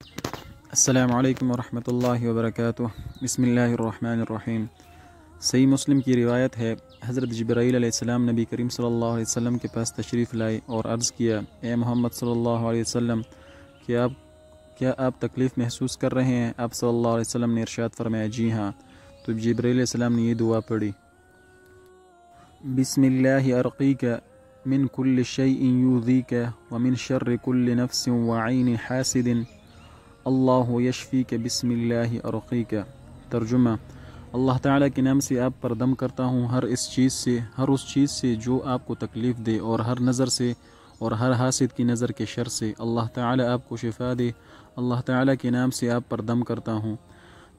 السلام علیکم ورحمۃ اللہ وبرکاتہ۔ بسم اللہ الرحمن الرحیم۔ صحیح مسلم کی روایت ہے، حضرت جبرائیل علیہ السلام نبی کریم صلی اللہ علیہ وسلم کے پاس تشریف لائے اور عرض کیا، اے محمد صلی اللہ علیہ وسلم، کیا آپ تکلیف محسوس کر رہے ہیں؟ آپ صلی اللہ علیہ وسلم نے ارشاد فرمایا، جی ہاں۔ تو جبرائیل علیہ السلام نے یہ دعا پڑھی، بسم اللہ ارقیک من کل شیء یؤذیک ومن شر کل نفس وعین حاسد اللہ یشفیک بسم اللہ ارقیک۔ ترجمہ: اللہ تعالیٰ کے نام سے آپ پر دم کرتا ہوں ہر اس چیز سے جو آپ کو تکلیف دے، اور ہر نظر سے اور ہر حاسد کی نظر کے شر سے اللہ تعالیٰ آپ کو شفا دے۔ اللہ تعالیٰ کے نام سے آپ پر دم کرتا ہوں۔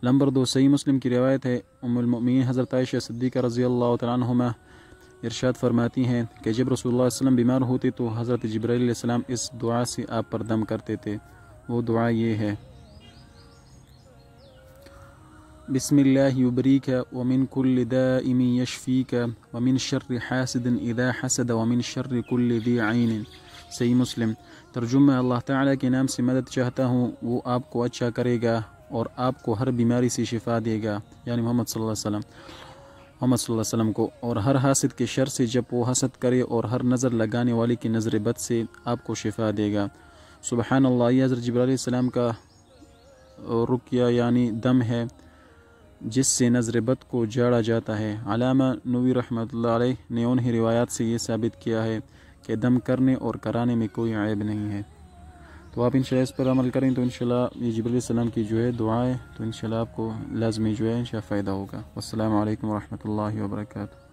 نمبر 2، صحیح مسلم کی روایت ہے، ام المؤمنین حضرت عائشہ صدیقہ رضی اللہ تعالیٰ عنہما ارشاد فرماتی ہیں کہ جب رسول اللہ صلی اللہ علیہ وسلم بیمار ہوتے تو حضرت جبرائیل علیہ السلام اس دعا سے آپ پر دم کرتے تھے۔ وہ دعا یہ ہے، بسم اللہ یبریک ومن کل دائم یشفیک ومن شر حاسد اذا حسد ومن شر کل ذی عین۔ صحیح مسلم۔ ترجمہ: اللہ تعالیٰ کے نام سے مدد چاہتا ہوں، وہ آپ کو اچھا کرے گا اور آپ کو ہر بیماری سے شفا دے گا، یعنی محمد صلی اللہ علیہ وسلم کو، اور ہر حاسد کے شر سے جب وہ حسد کرے، اور ہر نظر لگانے والے کی نظر بد سے آپ کو شفا دے گا۔ سبحان اللہ۔ یہ حضرت جبرائیل علیہ السلام کا رقیہ یعنی دم ہے جس سے نظر بد کو جاڑا جاتا ہے۔ علامہ نووی رحمۃ اللہ علیہ نے انہی روایات سے یہ ثابت کیا ہے کہ دم کرنے اور کرانے میں کوئی عیب نہیں ہے۔ تو آپ انشاءاللہ اس پر عمل کریں تو انشاءاللہ یہ جبرائیل علیہ السلام کی جو ہے دعا ہے، تو انشاءاللہ آپ کو لازمی جو ہے انشاءاللہ فائدہ ہوگا۔ والسلام علیکم ورحمۃ اللہ وبرکاتہ۔